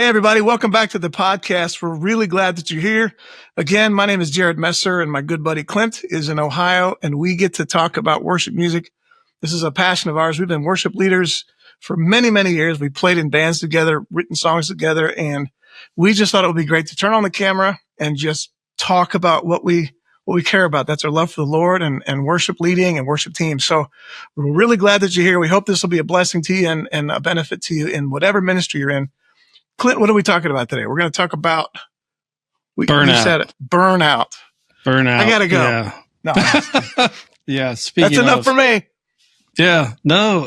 Hey, everybody. Welcome back to the podcast. We're really glad that you're here. Again, my name is Jared Messer, and my good buddy Clint is in Ohio, and we get to talk about worship music. This is a passion of ours. We've been worship leaders for many, many years. We played in bands together, written songs together, and we just thought it would be great to turn on the camera and just talk about what we care about. That's our love for the Lord and worship leading and worship teams. So we're really glad that you're here. We hope this will be a blessing to you and a benefit to you in whatever ministry you're in. Clint, what are we talking about today? We're going to talk about Burnout. You said it. Burnout. I gotta go. Yeah. No. Yeah. That's enough for me. Yeah. No.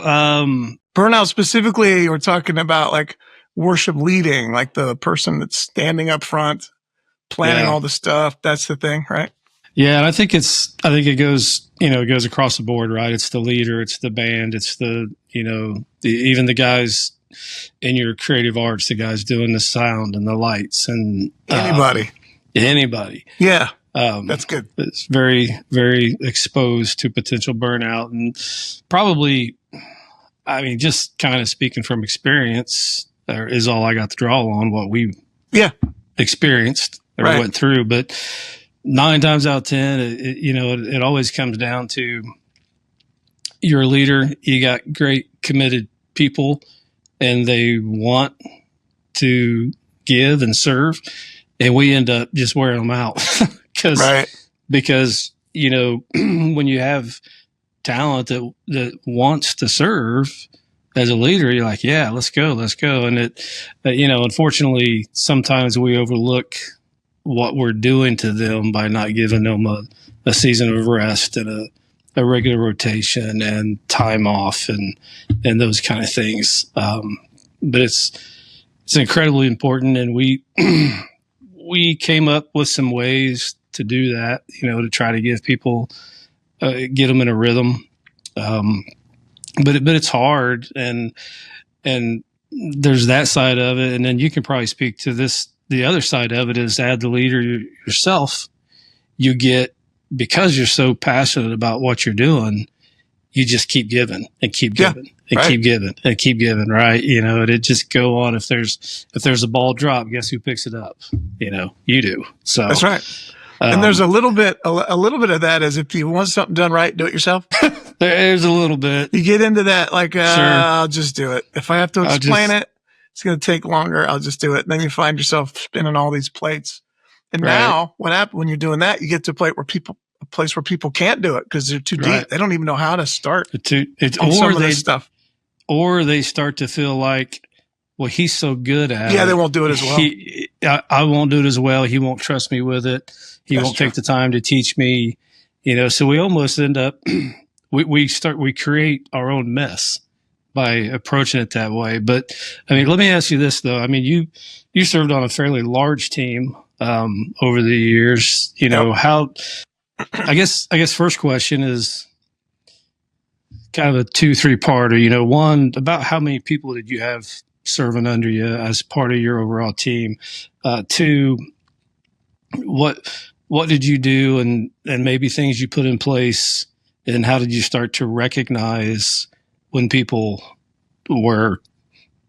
Burnout specifically, we're talking about like worship leading, like the person that's standing up front, planning all the stuff. That's the thing, right? Yeah. And I think it goes, it goes across the board, right? It's the leader, it's the band, it's even the guys in your creative arts, the guys doing the sound and the lights and anybody. Yeah. That's good. It's very, very exposed to potential burnout, and probably, just kind of speaking from experience is all I got to draw on what we experienced or went through. But 9 times out of 10, it always comes down to you're a leader. You got great committed people, and they want to give and serve, and we end up just wearing them out because when you have talent that wants to serve as a leader, you're like, yeah, let's go. And it, unfortunately, sometimes we overlook what we're doing to them by not giving them a season of rest and a regular rotation and time off and those kind of things. But it's incredibly important. And we came up with some ways to do that, to try to give people, get them in a rhythm. But it's hard, and there's that side of it. And then you can probably speak to this. The other side of it is, add the leader yourself. You get, because you're so passionate about what you're doing, you just keep giving and keep giving and keep giving and keep giving. Right. And it just go on. If there's a ball drop, guess who picks it up? You do. So that's right. And there's a little bit of that is, if you want something done right, do it yourself. There's a little bit. You get into that, like, sure. I'll just do it. If I have to explain it, it's going to take longer. I'll just do it. And then you find yourself spinning all these plates. And now what happens when you're doing that, you get to a place where people can't do it because they're too deep. They don't even know how to start. This stuff. Or they start to feel like, well, he's so good at it. Yeah, they won't do it as well. I won't do it as well. He won't trust me with it. He won't take the time to teach me. So we almost end up, we create our own mess by approaching it that way. But let me ask you this though. You served on a fairly large team over the years. How? I guess first question is kind of a 2-3 parter. One, about how many people did you have serving under you as part of your overall team? 2, what did you do and maybe things you put in place, and how did you start to recognize when people were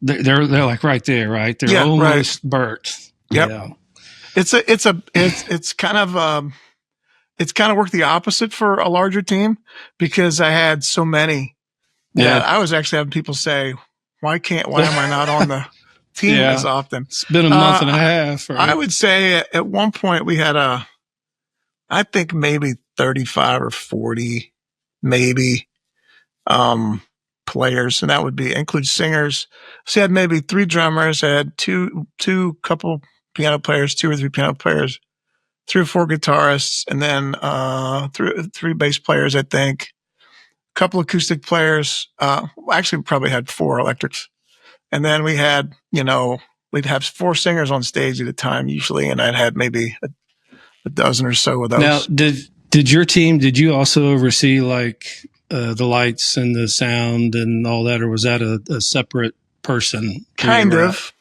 they're like right there, right? They're almost burnt. Yep. Yeah. It's kind of worked the opposite for a larger team, because I had so many. Yeah. I was actually having people say, why am I not on the team as often? It's been a month and a half. Right? I would say at one point we had I think maybe 35 or 40, maybe, players. And that would include singers. So I had maybe 3 drummers. I had two couple piano players, 2 or 3 piano players, 3 or 4 guitarists, and then, 3 bass players, I think, a couple acoustic players. Actually probably had 4 electrics. And then we had, we'd have 4 singers on stage at a time usually. And I'd had maybe a dozen or so of those. Now, did your team, did you also oversee like the lights and the sound and all that, or was that a separate person? Kind of.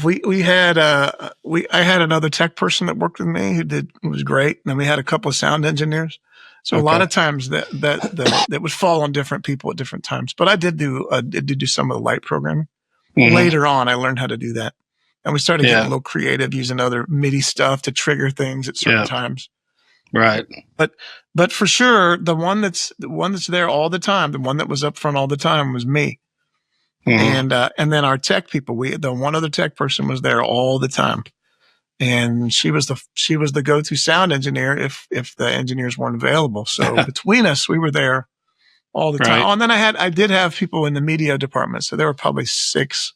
We had I had another tech person that worked with me who was great, and then we had a couple of sound engineers. So a lot of times that would fall on different people at different times. But I did do some of the light programming. Mm-hmm. Later on, I learned how to do that. And we started getting a little creative using other MIDI stuff to trigger things at certain times. Right. But for sure, the one that's there all the time, the one that was up front all the time was me. And then our tech people, the one other tech person was there all the time. And she was the go-to sound engineer if the engineers weren't available. So between us, we were there all the time. Oh, and then I did have people in the media department. So there were probably 6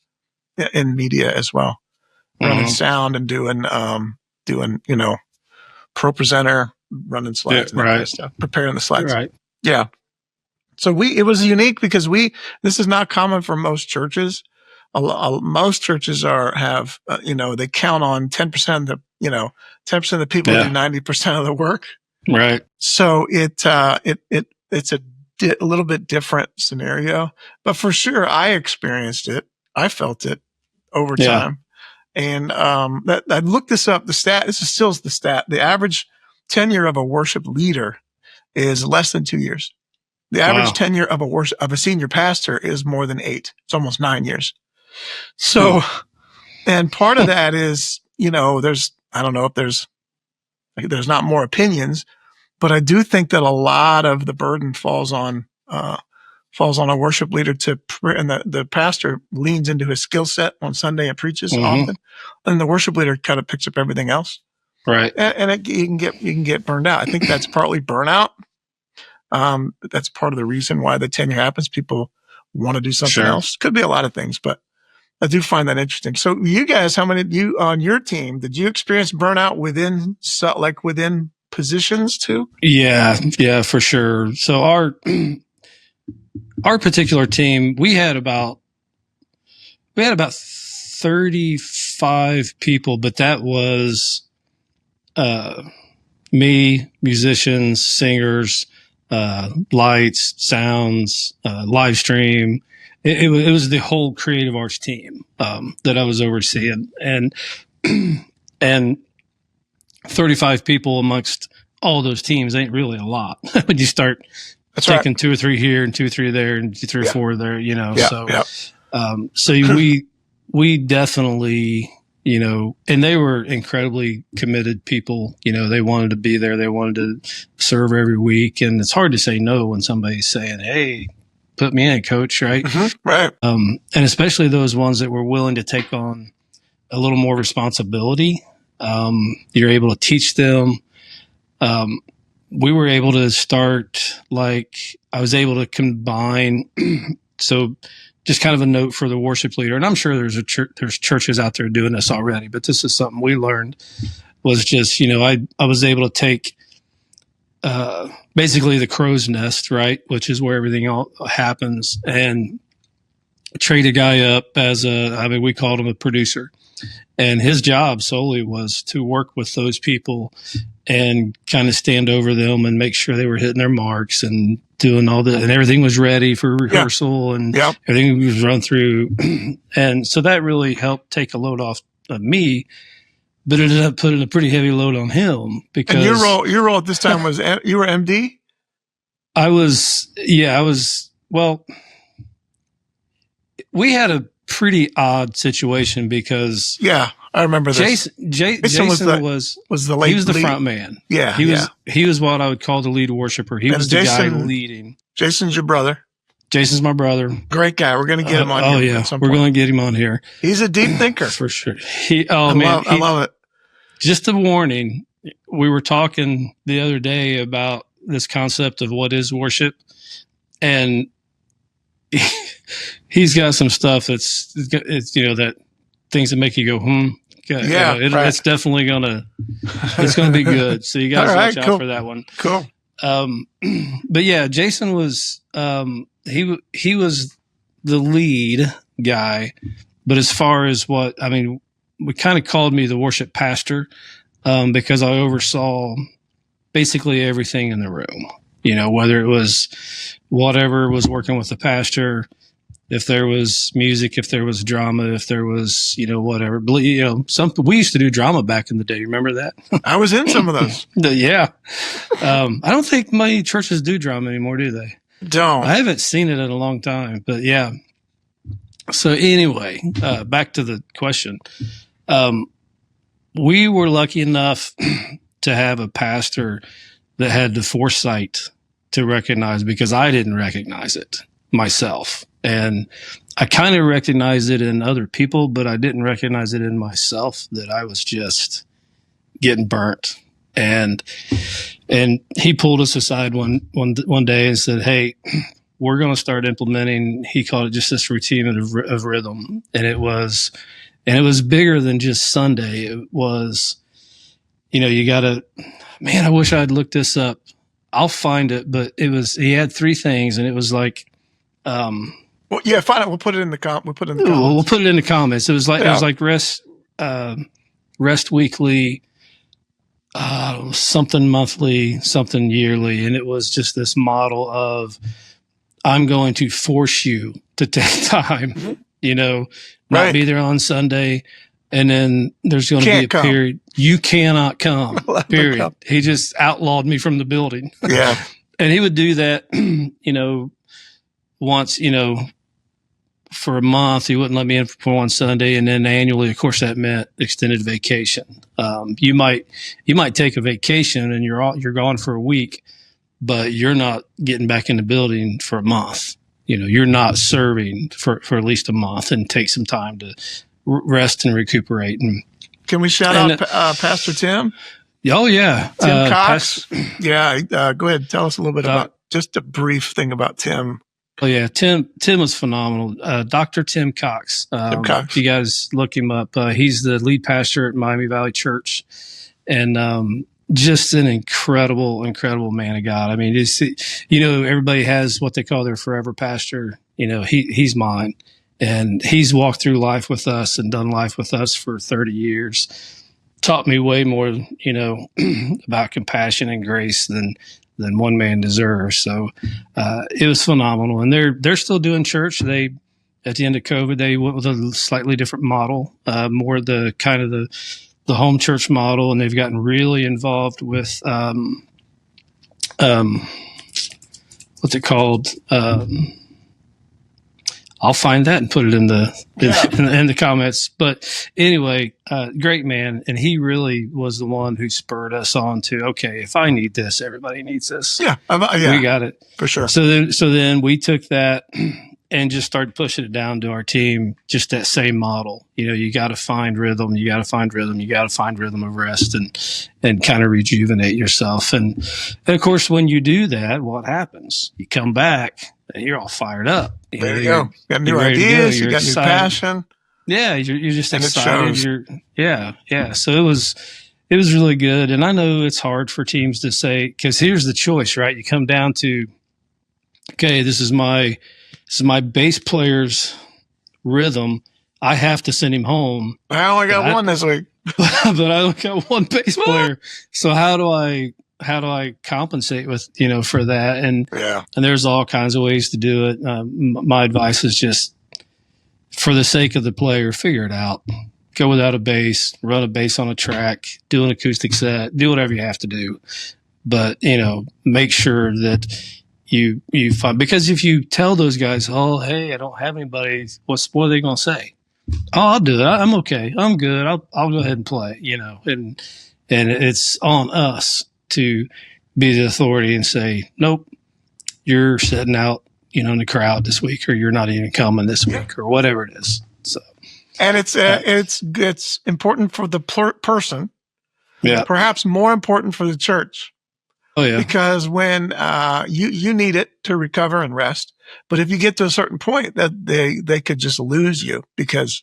in media as well, running sound and doing, Pro Presenter, running slides and that kind of stuff, preparing the slides. Right. Yeah. So it was unique because this is not common for most churches. Most churches have they count on 10% of the, 10% of the people do 90% of the work. Right. So it's a little bit different scenario, but for sure I experienced it. I felt it over time. And, I looked this up, this is still the stat. The average tenure of a worship leader is less than 2 years. The average tenure of a senior pastor is more than 8. It's almost 9 years. So, and part of that is, I don't know if there's not more opinions, but I do think that a lot of the burden falls on a worship leader and the pastor leans into his skill set on Sunday and preaches often. And the worship leader kind of picks up everything else. Right. And you can get burned out. I think that's partly burnout. That's part of the reason why the tenure happens. People want to do something else. Could be a lot of things, but I do find that interesting. So you guys, how many you on your team, did you experience burnout within positions too? Yeah, for sure. So our particular team, we had about 35 people, but that was me, musicians, singers, lights, sounds, live stream. It was the whole creative arts team that I was overseeing, and 35 people amongst all those teams ain't really a lot when you start taking 2 or 3 here and 2 or 3 there and 3 or 4 there. So we definitely, and they were incredibly committed people. They wanted to be there. They wanted to serve every week, and it's hard to say no when somebody's saying, "Hey, put me in, coach." Right. Right. And especially those ones that were willing to take on a little more responsibility. You're able to teach them. We were able to start, I was able to combine. So just kind of a note for the worship leader. And I'm sure there's churches out there doing this already, but this is something we learned was just, I was able to take, basically the crow's nest, right, which is where everything all happens, and trade a guy up we called him a producer, and his job solely was to work with those people and kind of stand over them and make sure they were hitting their marks and doing all and everything was ready for rehearsal and everything was run through. And so that really helped take a load off of me, but it ended up putting a pretty heavy load on him because. And your role at this time was you were MD? Well, we had a pretty odd situation because. Yeah, I remember this. Jason was the lead. He was the front man. Yeah. He was what I would call the lead worshiper. He was the guy leading. Jason's your brother. Jason's my brother. Great guy. We're going to get him on here. Oh, yeah. We're going to get him on here. He's a deep thinker. For sure. I love it. Just a warning. We were talking the other day about this concept of what is worship. And he's got some stuff it's that things that make you go, it's definitely gonna be good. So you guys watch out for that one. Cool. But yeah, Jason was, he was the lead guy, but as far as we kind of called me the worship pastor, because I oversaw basically everything in the room, whether it was whatever was working with the pastor, if there was music, if there was drama, if there was, whatever, we used to do drama back in the day. Remember that? I was in some of those. Yeah. I don't think many churches do drama anymore, do they? Don't. I haven't seen it in a long time, but yeah. So anyway, back to the question. We were lucky enough to have a pastor that had the foresight to recognize, because I didn't recognize it myself. And I kind of recognized it in other people, but I didn't recognize it in myself, that I was just getting burnt. And he pulled us aside one day and said, "Hey, we're going to start implementing," he called it just this routine of rhythm. And it was bigger than just Sunday. It was, you gotta, man, I wish I'd looked this up. I'll find it, but he had 3 things, and it was like, well, yeah, find it. We'll put it in the comments. We'll put it in the comments. It was like rest weekly, something monthly, something yearly. And it was just this model of, I'm going to force you to take time, not be there on Sunday. And then there's going to be a period you cannot come, period. He just outlawed me from the building. Yeah. And he would do that, once, for a month. He wouldn't let me in for one Sunday. And then annually, of course, that meant extended vacation. You might take a vacation and you're gone for a week, but you're not getting back in the building for a month. You're not serving for at least a month, and take some time to rest and recuperate. And can we shout out Pastor Tim? Oh yeah, Tim Cox. Go ahead. Tell us a little bit about, just a brief thing about Tim. Oh yeah, Tim was phenomenal. Dr. Tim Cox. Tim Cox. If you guys look him up, he's the lead pastor at Miami Valley Church, and just an incredible man of God. I mean, everybody has what they call their forever pastor. He's mine, and he's walked through life with us and done life with us for 30 years. Taught me way more, about compassion and grace than one man deserves. So it was phenomenal. And they're still doing church. They, at the end of COVID, they went with a slightly different model, more the kind of the home church model. And they've gotten really involved with what's it called? I'll find that and put it in the comments. But anyway, great man. And he really was the one who spurred us on to, okay, if I need this, everybody needs this. Yeah. We got it. For sure. So then we took that and just started pushing it down to our team, just that same model. You got to find rhythm. You got to find rhythm. You got to find rhythm of rest and kind of rejuvenate yourself. And of course, when you do that, what happens? You come back and you're all fired up. There you go. You got new ideas. You got new passion. Yeah. You're just excited. Yeah. So it was really good. And I know it's hard for teams to say, because here's the choice, right? You come down to, okay, this is my bass player's rhythm. I have to send him home. I only got one this week. But I only got one bass player. So how do I compensate with, for that? And there's all kinds of ways to do it. My advice is just, for the sake of the player, figure it out. Go without a bass, run a bass on a track, do an acoustic set, do whatever you have to do. But, make sure that you find, because if you tell those guys, oh, hey, I don't have anybody, what are they going to say? Oh, I'll do it. I'm okay. I'm good. I'll go ahead and play, and it's on us to be the authority and say, nope, you're sitting out, in the crowd this week, or you're not even coming this week, or whatever it is. So, and it's important for the person. Yeah. Perhaps more important for the church. Oh yeah. Because when, you need it to recover and rest, but if you get to a certain point that they could just lose you, because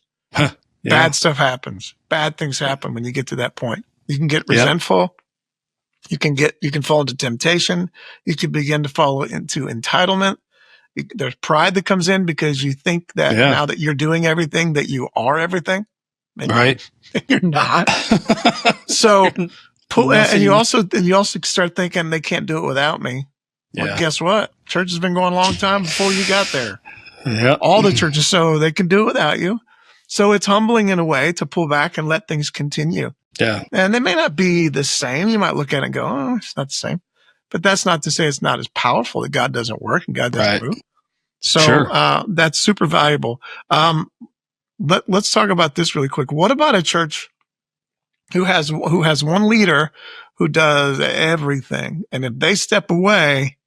bad stuff happens. Bad things happen when you get to that point. You can get resentful. You can fall into temptation. You can begin to fall into entitlement. There's pride that comes in because you think that now that you're doing everything, that you are everything. Right. You're not. So, and you also start thinking they can't do it without me. Yeah. Well, guess what? Church has been going a long time before you got there. Yeah. All the churches, so they can do it without you. So it's humbling in a way to pull back and let things continue. Yeah. And they may not be the same. You might look at it and go, oh, it's not the same. But that's not to say it's not as powerful, that God doesn't work and God doesn't move. So that's super valuable. let's talk about this really quick. What about a church who has one leader who does everything, and if they step away,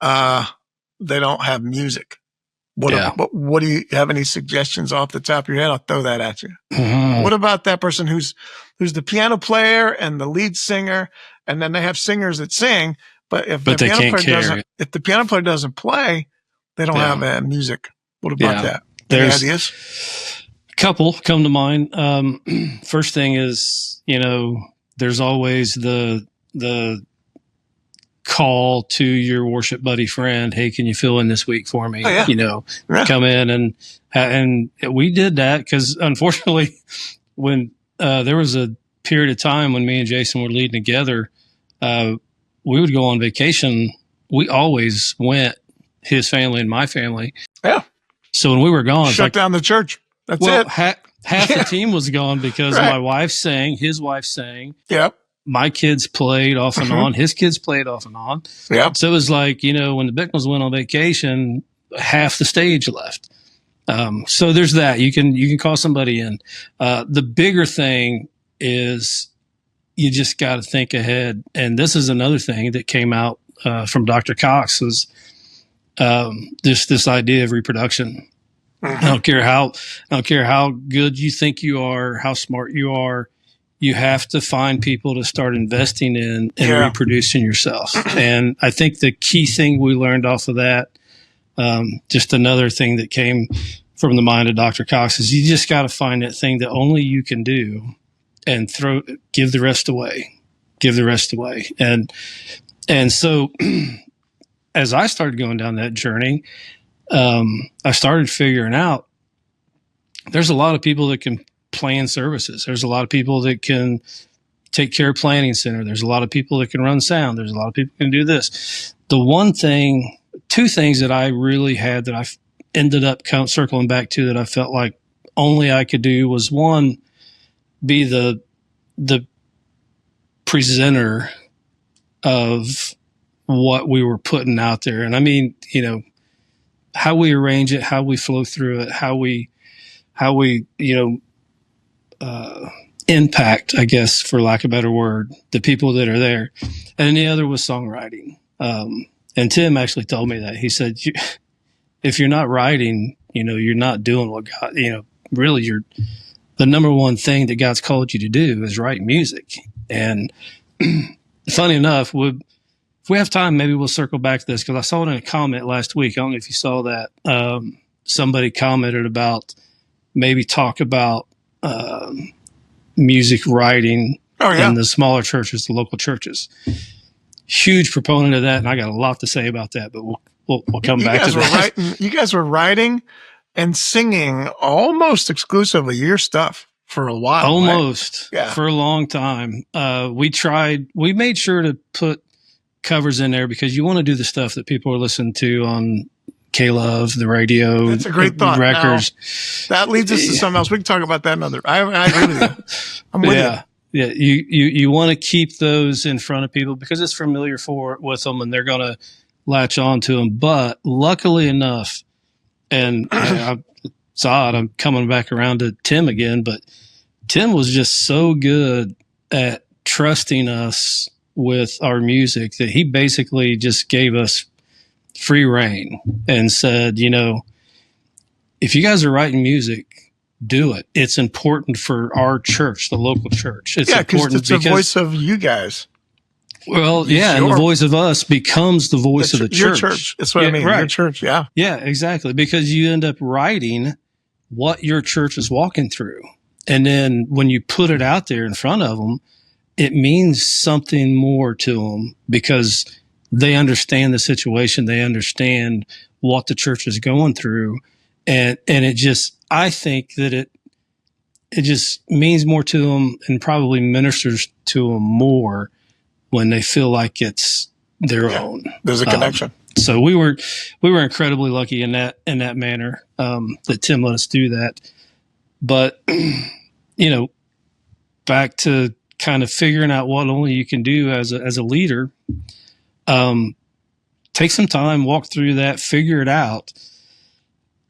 they don't have music? What do you have any suggestions off the top of your head? I'll throw that at you. What about that person who's the piano player and the lead singer, and then they have singers that sing, but if the piano player doesn't play, they don't have music. What about that? Any ideas? A couple come to mind. First thing is, there's always the call to your worship buddy friend. Hey, can you fill in this week for me? Oh, yeah. Come in and we did that because unfortunately when there was a period of time when me and Jason were leading together, we would go on vacation. We always went, his family and my family. Yeah. So when we were gone, shut down the church. That's it. Half the team was gone because my wife sang, his wife sang. Yep. My kids played off and on. His kids played off and on. Yep. So it was like, when the Bicknells went on vacation, half the stage left. So there's that. You can call somebody in. The bigger thing is you just got to think ahead. And this is another thing that came out from Dr. Cox is this idea of reproduction. I don't care how good you think you are, how smart you are. You have to find people to start investing in and reproducing yourself. And I think the key thing we learned off of that, just another thing that came from the mind of Dr. Cox, is you just got to find that thing that only you can do and give the rest away. Give the rest away. And so as I started going down that journey, I started figuring out there's a lot of people that can plan services. There's a lot of people that can take care of planning center. There's a lot of people that can run sound. There's a lot of people who can do this. Two things that I really had that I ended up circling back to that I felt like only I could do was, one, be the presenter of what we were putting out there. And I mean, how we arrange it, how we flow through it, how we impact, I guess, for lack of a better word, the people that are there. And the other was songwriting. And Tim actually told me that. He said, if you're not writing, you're not doing what God, really the number one thing that God's called you to do is write music. And funny enough, if we have time, maybe we'll circle back to this because I saw it in a comment last week. I don't know if you saw that. Somebody commented about maybe talk about music writing in the smaller churches, the local churches. Huge proponent of that, and I got a lot to say about that, but we'll come back to that. You guys were writing and singing almost exclusively your stuff for a while. Almost. Right? Yeah. For a long time. We made sure to put covers in there because you want to do the stuff that people are listening to on K-Love, the radio. That's a great thought. Records. Now, that leads us to something else. We can talk about that another. I agree with you. I'm with you. Yeah. You want to keep those in front of people because it's familiar with them and they're going to latch on to them. But luckily enough, and it's odd, I'm coming back around to Tim again, but Tim was just so good at trusting us with our music that he basically just gave us free reign and said, if you guys are writing music, do it. It's important for our church, the local church. It's important because it's the voice of you guys. Well, and the voice of us becomes the voice of the church. Your church. That's what I mean. Right. Your church, yeah. Yeah, exactly. Because you end up writing what your church is walking through. And then when you put it out there in front of them, it means something more to them because they understand the situation. They understand what the church is going through. And it just, I think that it just means more to them and probably ministers to them more when they feel like it's their own. There's a connection. So we were incredibly lucky in that manner, that Tim let us do that. But, back to kind of figuring out what only you can do as a leader, take some time, walk through that, figure it out,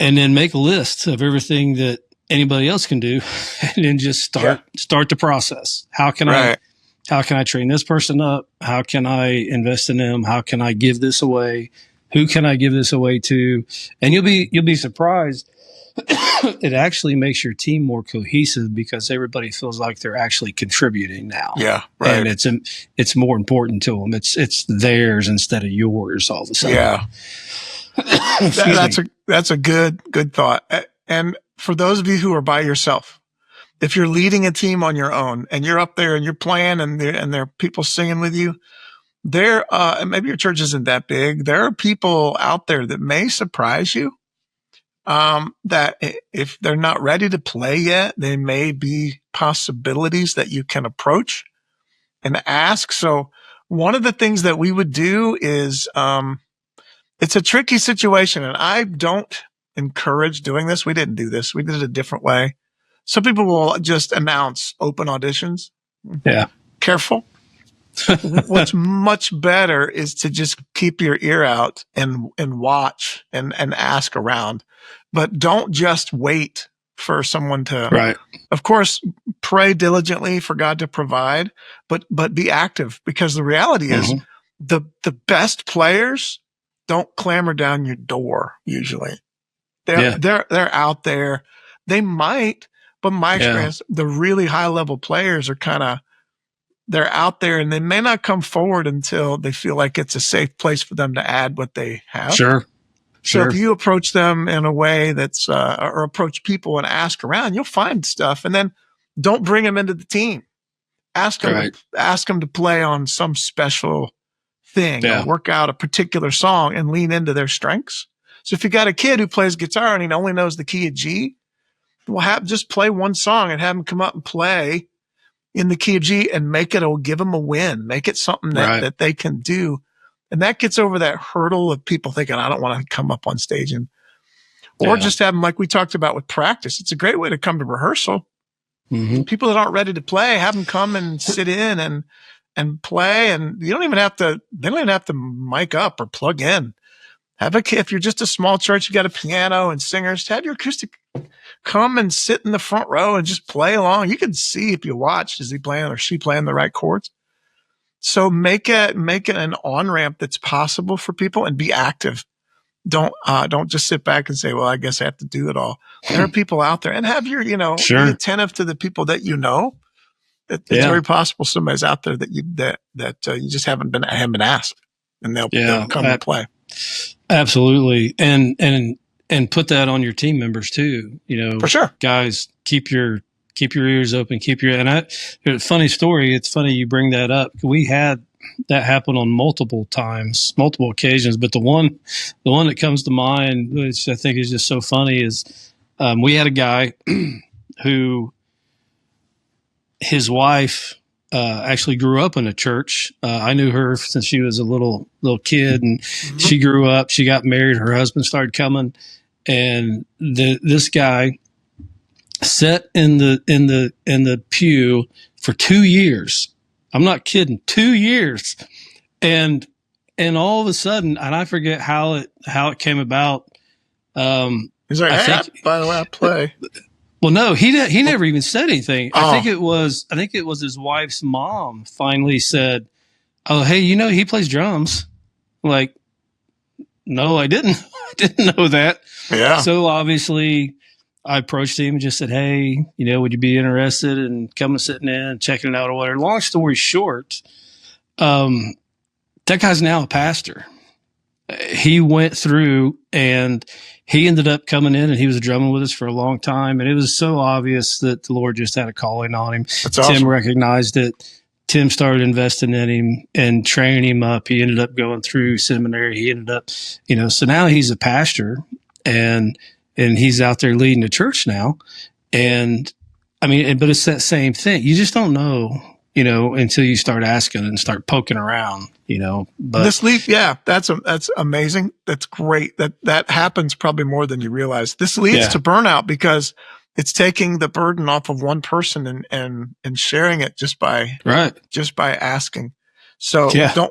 and then make a list of everything that anybody else can do, and then just start the process. How can I train this person up? How can I invest in them? How can I give this away? Who can I give this away to? And you'll be surprised. It actually makes your team more cohesive because everybody feels like they're actually contributing now. Yeah, right. And it's more important to them. It's theirs instead of yours all of a sudden. Yeah, that's a good thought. And for those of you who are by yourself, if you're leading a team on your own and you're up there and you're playing and there are people singing with you, maybe your church isn't that big. There are people out there that may surprise you. That if they're not ready to play yet, there may be possibilities that you can approach and ask. So one of the things that we would do is, it's a tricky situation, and I don't encourage doing this. We didn't do this. We did it a different way. Some people will just announce open auditions. Yeah. Careful. What's much better is to just keep your ear out and watch and ask around, but don't just wait for someone to, right. Of course, pray diligently for God to provide, but be active, because the reality is the best players don't clamor down your door. Usually they're out there. They might, but my experience, the really high level players are they're out there, and they may not come forward until they feel like it's a safe place for them to add what they have. Sure. So if you approach them in a way that's, or approach people and ask around, you'll find stuff. And then don't bring them into the team. Ask them to play on some special thing, or work out a particular song and lean into their strengths. So if you got a kid who plays guitar and he only knows the key of G, we'll just play one song and have him come up and play in the key of G and give them a win. Make it something that they can do. And that gets over that hurdle of people thinking, I don't want to come up on stage, or just have them, like we talked about with practice. It's a great way to come to rehearsal. People that aren't ready to play, have them come and sit in and play. And they don't even have to mic up or plug in. If you're just a small church, you got a piano and singers, have your acoustic come and sit in the front row and just play along. You can see if you watch, is he playing or she playing the right chords? So make it an on-ramp that's possible for people, and be active. Don't just sit back and say, well, I guess I have to do it all. There are people out there, and have your, be attentive to the people that you know. It's very possible somebody's out there that you just haven't been asked, and they'll come and play. Absolutely. And put that on your team members too. For sure, guys, keep your ears open, funny story. It's funny you bring that up. We had that happen on multiple occasions, but the one that comes to mind, which I think is just so funny, is we had a guy who, his wife actually grew up in a church. I knew her since she was a little kid, and she grew up, she got married, her husband started coming, and this guy sat in the pew for 2 years. I'm not kidding, 2 years. And all of a sudden, and I forget how it came about. He's like, by the way, I play. Well, no, he never even said anything. Oh. I think it was his wife's mom finally said, "Oh, hey, he plays drums." I'm like, no, I didn't. I didn't know that. Yeah. So obviously, I approached him and just said, "Hey, would you be interested in coming, sitting in, and checking it out, or whatever?" Long story short, that guy's now a pastor. He went through and he ended up coming in, and he was drumming with us for a long time. And it was so obvious that the Lord just had a calling on him. That's awesome. Tim recognized it. Tim started investing in him and training him up. He ended up going through seminary. He ended up, so now he's a pastor, and he's out there leading the church now. And I mean, but it's that same thing. You just don't know, until you start asking and start poking around, but this lead, that's amazing. That's great. That happens probably more than you realize. This leads to burnout, because it's taking the burden off of one person and sharing it just by asking. So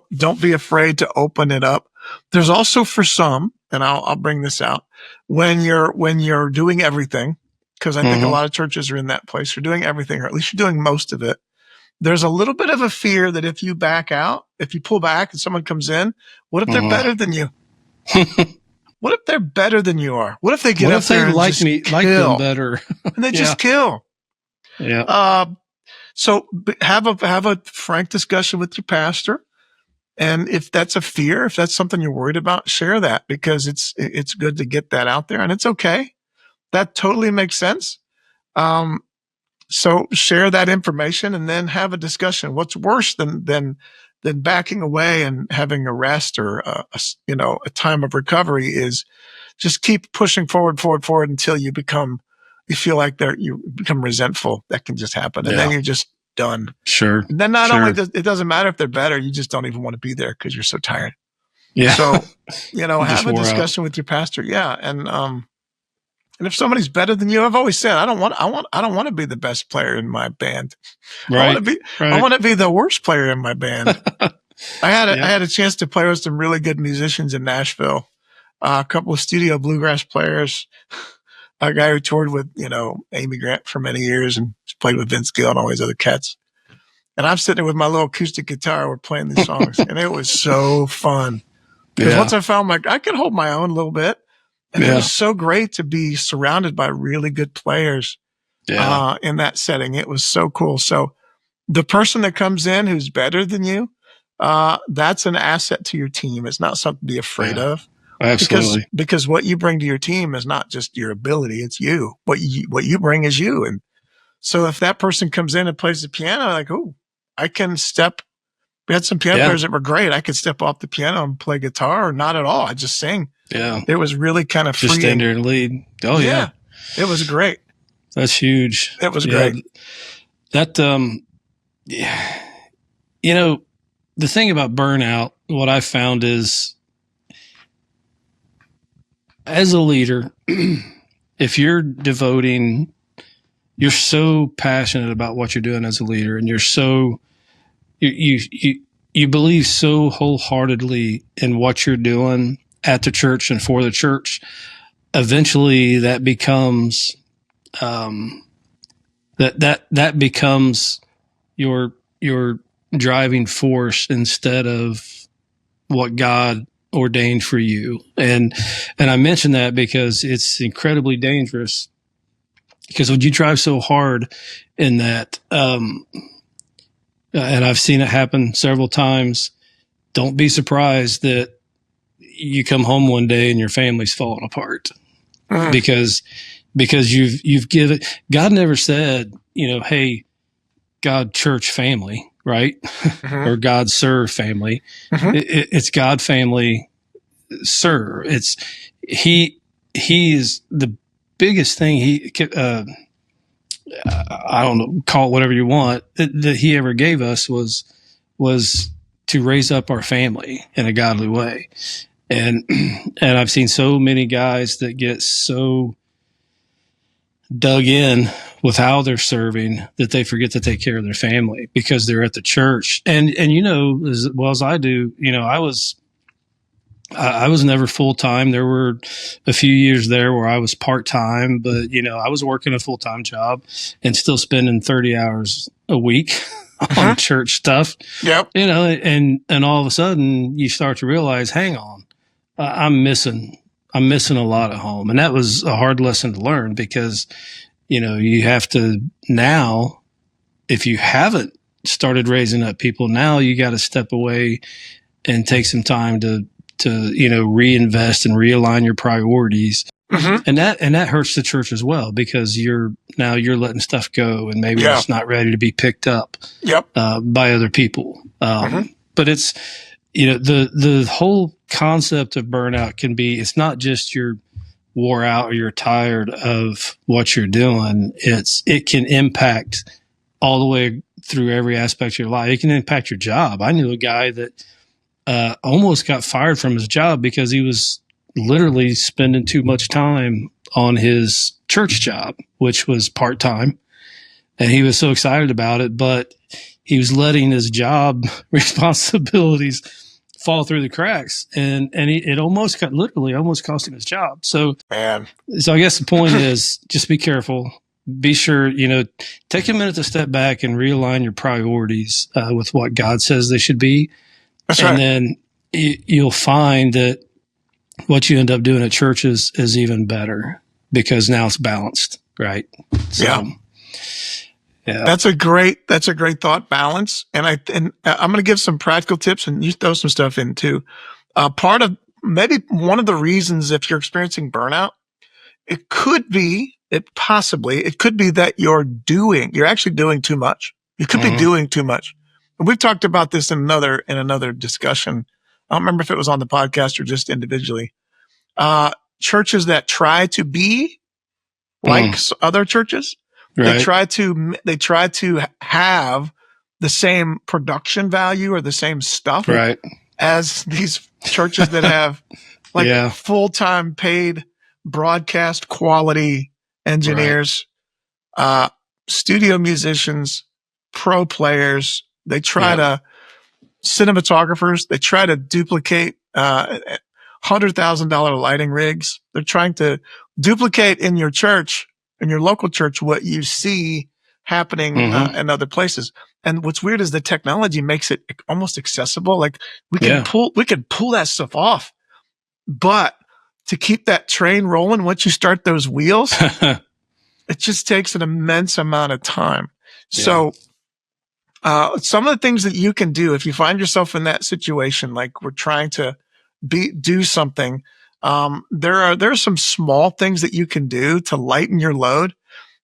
don't be afraid to open it up. There's also, for some, and I'll bring this out, when you're doing everything because I think a lot of churches are in that place. You're doing everything, or at least you're doing most of it. There's a little bit of a fear that if you back out, if you pull back and someone comes in, what if they're better than you? What if they're better than you are? What if they get up there and like just me, kill? like them better, and they just kill? Yeah. So have a frank discussion with your pastor. And if that's a fear, if that's something you're worried about, share that, because it's good to get that out there, and it's okay. That totally makes sense. So share that information and then have a discussion. What's worse than backing away and having a rest or a time of recovery is just keep pushing forward until you feel like you become resentful. That can just happen, and then you're just done. Sure. And then only it doesn't matter if they're better, you just don't even want to be there because you're so tired. Yeah. So have a discussion with your pastor. Yeah, and if somebody's better than you, I've always said, I don't want to be the best player in my band. Right. I want to be the worst player in my band. I had a chance to play with some really good musicians in Nashville. A couple of studio bluegrass players, a guy who toured with, Amy Grant for many years and played with Vince Gill and all these other cats. And I'm sitting there with my little acoustic guitar. We're playing these songs and it was so fun. Because once I found I could hold my own a little bit. And it was so great to be surrounded by really good players in that setting. It was so cool. So the person that comes in who's better than you, that's an asset to your team. It's not something to be afraid of. Absolutely. Because what you bring to your team is not just your ability, it's you. What you bring is you. And so if that person comes in and plays the piano, like, oh, I can step. We had some piano players that were great. I could step off the piano and play guitar, or not at all. I just sing. Yeah. It was really kind of free. Just stand there and lead. Oh yeah. It was great. That's huge. It was great. That, the thing about burnout, what I found is, as a leader, if you're so passionate about what you're doing as a leader, and you believe so wholeheartedly in what you're doing at the church and for the church, eventually that becomes that becomes your driving force instead of what God ordained for you. And I mention that because it's incredibly dangerous, because when you drive so hard in that, and I've seen it happen several times, don't be surprised that you come home one day and your family's falling apart because you've given. God never said, hey, God, church, family, right? Or God, serve, family. It's God, family, serve. It's he is the biggest thing I don't know, call it whatever you want, that he ever gave us was to raise up our family in a godly way. And I've seen so many guys that get so dug in with how they're serving that they forget to take care of their family because they're at the church. And as well as I do, I was never full time. There were a few years there where I was part time, but I was working a full time job and still spending 30 hours a week on church stuff. Yep. And all of a sudden you start to realize, hang on, I'm missing a lot at home. And that was a hard lesson to learn because, you have to now, if you haven't started raising up people, now you got to step away and take some time to reinvest and realign your priorities. And that hurts the church as well, because you're letting stuff go and maybe it's not ready to be picked up by other people. But it's, the whole concept of burnout can be, it's not just you're wore out or you're tired of what you're doing. It can impact all the way through every aspect of your life. It can impact your job. I knew a guy that almost got fired from his job because he was literally spending too much time on his church job, which was part-time. And he was so excited about it, but he was letting his job responsibilities fall through the cracks, and it almost literally almost cost him his job. So Man. I guess the point is just be careful. Be sure, take a minute to step back and realign your priorities with what God says they should be. That's and right. then you'll find that what you end up doing at church is even better because now it's balanced, right? So, yeah. That's a great thought, balance. And I'm going to give some practical tips, and you throw some stuff in too. Part of maybe one of the reasons if you're experiencing burnout, it could be that you're actually doing too much. You could be doing too much. And we've talked about this in another discussion. I don't remember if it was on the podcast or just individually. Churches that try to be like other churches, Right. they try to have the same production value or the same stuff Right. as these churches that have full-time paid broadcast quality engineers, studio musicians, pro players. They try to cinematographers. They try to duplicate $100,000 lighting rigs. They're trying to duplicate in your church, in your local church, what you see happening in other places. And what's weird is the technology makes it almost accessible. Like we can pull that stuff off, but to keep that train rolling, once you start those wheels, it just takes an immense amount of time. Yeah. So, some of the things that you can do if you find yourself in that situation, like we're trying to do something, there are some small things that you can do to lighten your load,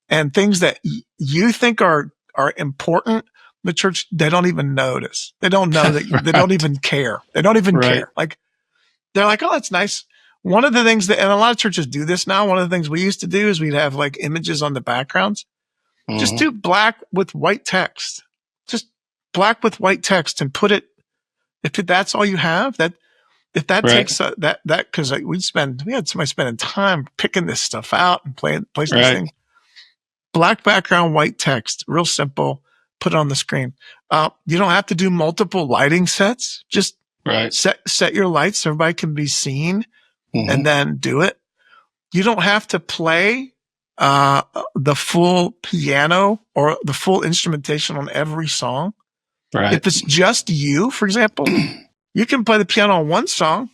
and things that you think are important. The church, they don't even notice. They don't know that they don't even care. They don't even care. Like they're like, oh, that's nice. One of the things and a lot of churches do this now. One of the things we used to do is we'd have like images on the backgrounds. Just do black with white text. Just black with white text and put it, if that's all you have, if that takes cause we had somebody spending time picking this stuff out and placing this thing. Black background, white text, real simple, put it on the screen. You don't have to do multiple lighting sets. Just set your lights so everybody can be seen and then do it. You don't have to play the full piano or the full instrumentation on every song. If it's just you, for example, you can play the piano on one song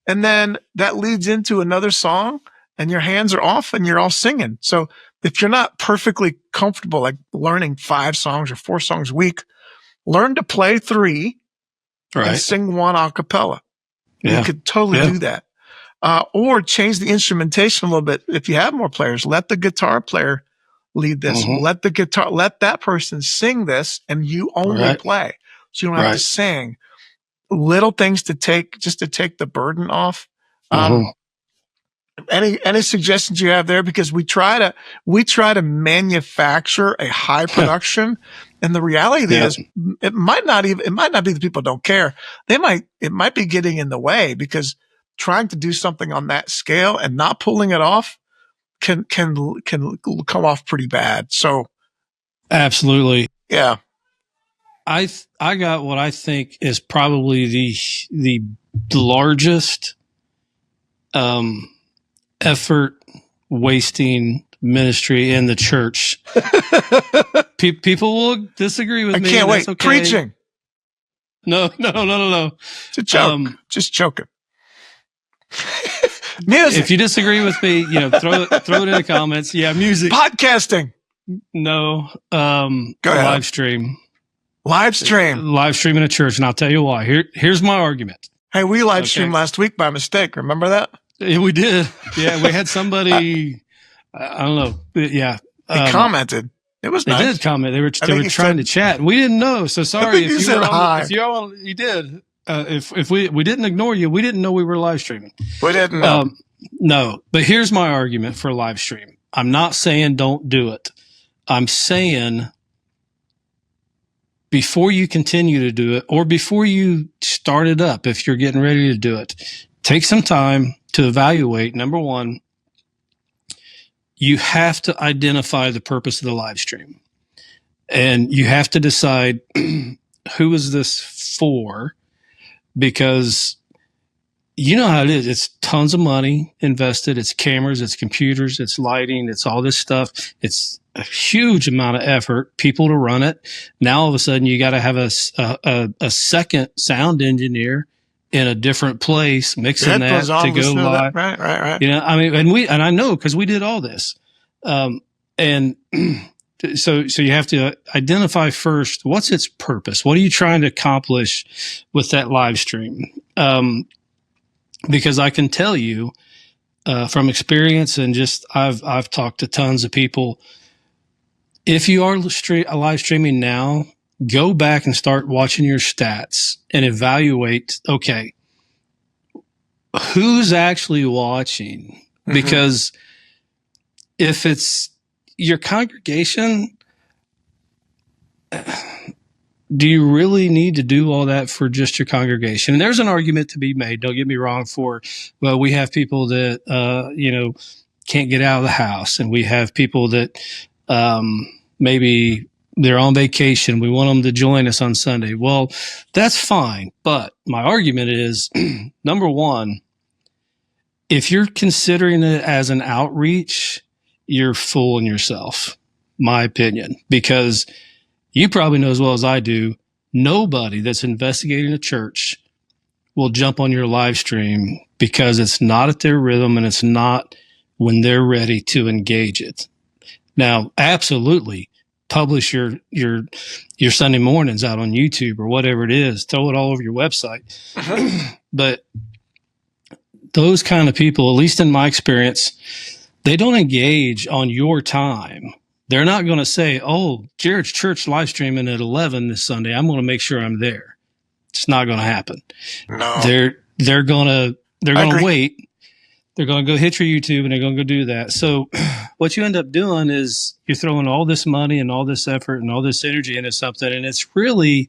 and then that leads into another song and your hands are off and you're all singing. So if you're not perfectly comfortable, like learning 5 songs or 4 songs a week, learn to play 3 and sing 1 a cappella. You could totally do that. Or change the instrumentation a little bit. If you have more players, let the guitar player lead this. Let that person sing this and you only play. So you don't have to sing. Little things to take the burden off. Any suggestions you have there? Because we try to manufacture a high production, and the reality is it might not be that people don't care. It might be getting in the way, because trying to do something on that scale and not pulling it off can come off pretty bad. So absolutely. Yeah. I got what I think is probably the largest effort wasting ministry in the church. People will disagree with me. I can't wait. Okay. Preaching. No. It's a joke. Just joking. Music. If you disagree with me, throw it in the comments. Yeah, music. Podcasting. No. Go ahead. Live stream. Live stream in a church, and I'll tell you why. Here's my argument. Hey, we live streamed last week by mistake. Remember that? Yeah, we did. Yeah, we had somebody. I don't know. Yeah, they commented. It was nice. They did comment. They were trying to chat. We didn't know. So sorry if you said hi. You did. If we didn't ignore you, we didn't know we were live streaming. We didn't know. No, but here's my argument for live stream. I'm not saying don't do it. I'm saying before you continue to do it, or before you start it up, if you're getting ready to do it, take some time to evaluate. Number one, you have to identify the purpose of the live stream. And you have to decide, who is this for? because you know how it is. It's tons of money invested. It's cameras, it's computers, it's lighting, it's all this stuff. It's a huge amount of effort, people to run it. Now all of a sudden you got to have a second sound engineer in a different place, mixing that to go live. Right. You know, I mean, and I know because we did all this. And so you have to identify first, what's its purpose? What are you trying to accomplish with that live stream? Because I can tell you, from experience and just, I've talked to tons of people. If you are live streaming now, go back and start watching your stats and evaluate, okay, who's actually watching? Mm-hmm. Because if it's your congregation, do you really need to do all that for just your congregation? And there's an argument to be made, don't get me wrong, for, well, we have people that, can't get out of the house, and we have people that, maybe they're on vacation. We want them to join us on Sunday. Well, that's fine. But my argument is, number one, if you're considering it as an outreach, you're fooling yourself, my opinion, because you probably know as well as I do, nobody that's investigating a church will jump on your live stream because it's not at their rhythm and it's not when they're ready to engage it. Now, absolutely, publish your Sunday mornings out on YouTube or whatever it is. Throw it all over your website. But those kind of people, at least in my experience, they don't engage on your time. They're not going to say, oh, Jared's church live streaming at 11 this Sunday. I'm going to make sure I'm there. It's not going to happen. No. They're going to wait. They're going to go hit your YouTube and they're going to go do that. So what you end up doing is you're throwing all this money and all this effort and all this energy into something, and it's really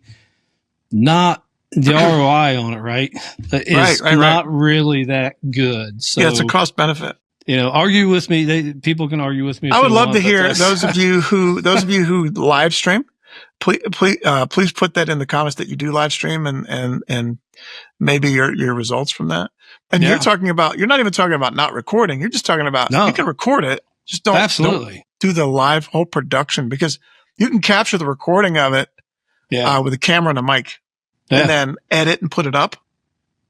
not the ROI on it, right? It's not really that good. So, yeah, it's a cost benefit. You know, argue with me. People can argue with me. I would love to hear those of you who live stream. Please put that in the comments that you do live stream and maybe your results from that. And you're not even talking about not recording. You're just talking about you can record it. Just don't do the live whole production, because you can capture the recording of it with a camera and a mic and then edit and put it up.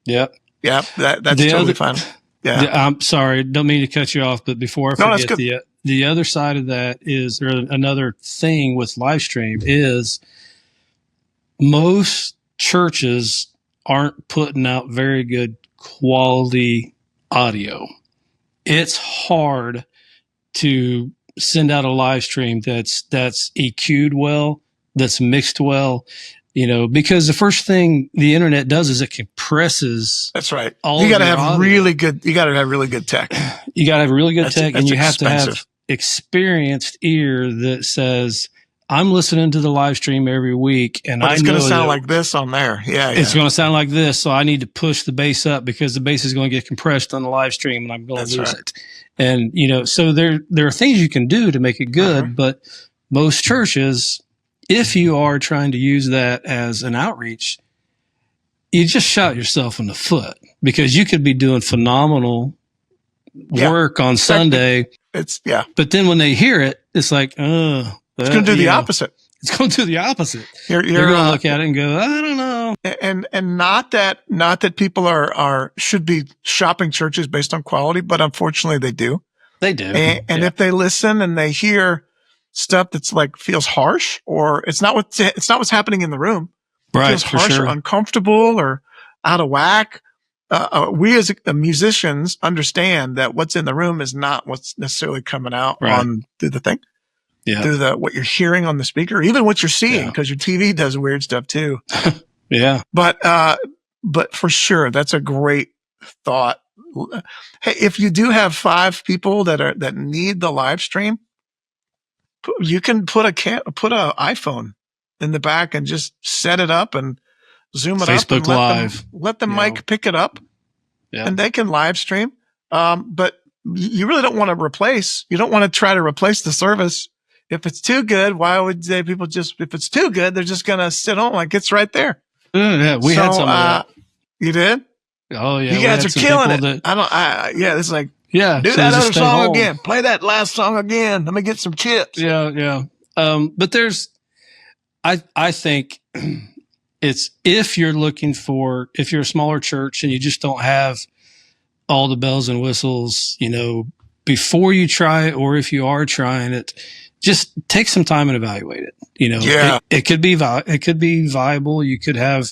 Yep. Yeah. That's totally fine. Yeah. I'm sorry. Don't mean to cut you off, but before I forget, the other side of that is, or another thing with live stream is, most churches aren't putting out very good quality audio. It's hard to send out a live stream that's EQ'd well, that's mixed well. You know, because the first thing the internet does is it compresses. That's right. You got to have really good tech. You got to have really good tech, and you have to have experienced ear that says, I'm listening to the live stream every week, and it's going to sound like this on there. Yeah. It's going to sound like this, so I need to push the bass up because the bass is going to get compressed on the live stream, and I'm going to lose it. And so there are things you can do to make it good, but most churches, if you are trying to use that as an outreach, you just shot yourself in the foot, because you could be doing phenomenal work on Sunday. But then when they hear it, it's like, it's going to do the opposite. It's going to do the opposite. You're going to look at it and go, I don't know. And not that people should be shopping churches based on quality, but unfortunately they do. They do. And if they listen and they hear stuff that's like feels harsh, or it's not what's happening in the room. It feels harsh or uncomfortable or out of whack. We as musicians understand that what's in the room is not what's necessarily coming out through the thing, through what you're hearing on the speaker, even what you're seeing, because your TV does weird stuff too. But for sure, that's a great thought. Hey, if you do have 5 people that need the live stream, you can put a iPhone in the back and just set it up and zoom it Facebook up. Live. Let the mic pick it up, and they can live stream. But you really don't want to replace. You don't want to try to replace the service. If it's too good, why would people if it's too good, they're just gonna sit on like it's right there. We had some of that. You did? Oh yeah. You guys are killing it. Yeah, it's like, yeah. do So that just other stay song home. again. Play that last song again. Let me get some chips. Yeah. Yeah. But I think it's, if you're a smaller church and you just don't have all the bells and whistles, before you try it, or if you are trying it, just take some time and evaluate it. Yeah. It could be viable. You could have,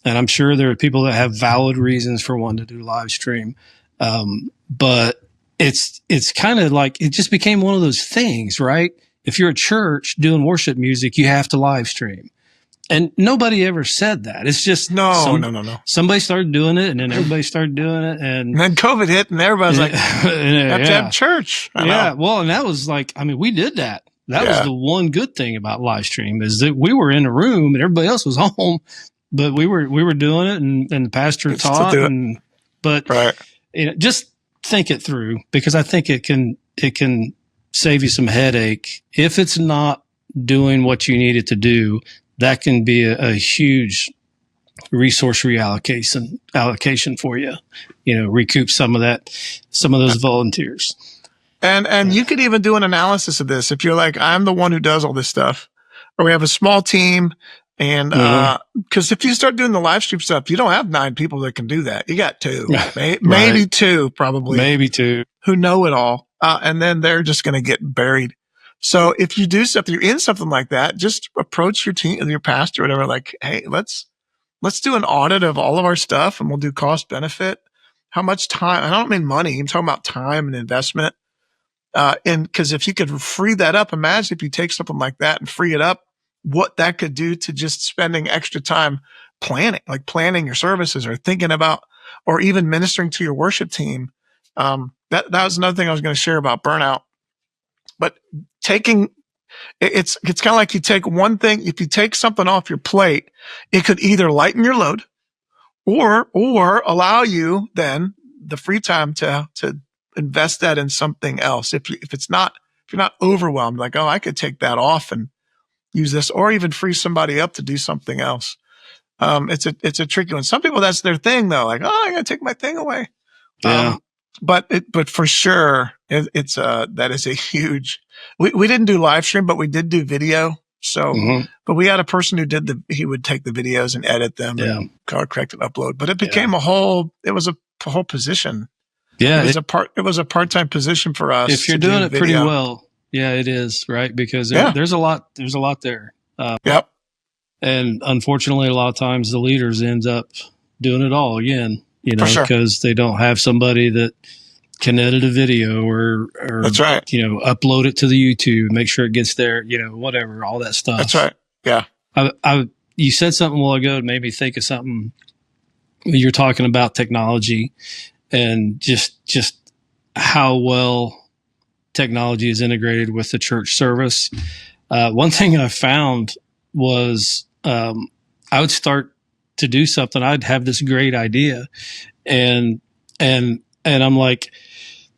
and I'm sure there are people that have valid reasons for wanting to do live stream. But it's kind of like, it just became one of those things, right? If you're a church doing worship music, you have to live stream. And nobody ever said that. It's just no. Somebody started doing it, and then everybody started doing it, and then COVID hit, and everybody's like, have to have church. Yeah, well, and that was like, we did that. That was the one good thing about live stream, is that we were in a room and everybody else was home, but we were doing it, and the pastor taught. But just think it through, because I think it can save you some headache if it's not doing what you need it to do. That can be a huge resource allocation for you. Recoup some of those volunteers. And you could even do an analysis of this. If you're like, I'm the one who does all this stuff, or we have a small team, and because if you start doing the live stream stuff, you don't have 9 people that can do that. You got 2, maybe 2, probably maybe 2 who know it all, and then they're just going to get buried. So if you do something, you're in something like that, just approach your team, your pastor, or whatever. Like, hey, let's do an audit of all of our stuff, and we'll do cost benefit. How much time? I don't mean money. I'm talking about time and investment. And because if you could free that up, imagine if you take something like that and free it up, what that could do to just spending extra time planning your services, or thinking about, or even ministering to your worship team. That was another thing I was going to share about burnout. But it's kind of like you take one thing. If you take something off your plate, it could either lighten your load, or allow you then the free time to invest that in something else. If you're not overwhelmed, like, oh, I could take that off and use this, or even free somebody up to do something else. It's a tricky one. Some people, that's their thing though. Like, oh, I gotta take my thing away. Yeah. But for sure, that is a huge, we didn't do live stream, but we did do video. So, but we had a person who he would take the videos and edit them and color correct and upload, but it became it was a whole position. Yeah. It was a part-time position for us. If you're doing it pretty well. Yeah, it is, right? Because there's a lot there. Yep. And unfortunately, a lot of times the leaders end up doing it all again. Because they don't have somebody that can edit a video or that's right. Upload it to the YouTube, make sure it gets there, whatever, all that stuff. That's right. Yeah. You said something a while ago, it made me think of something. You're talking about technology and just how well technology is integrated with the church service. One thing I found was, I would start to do something. I'd have this great idea, and I'm like,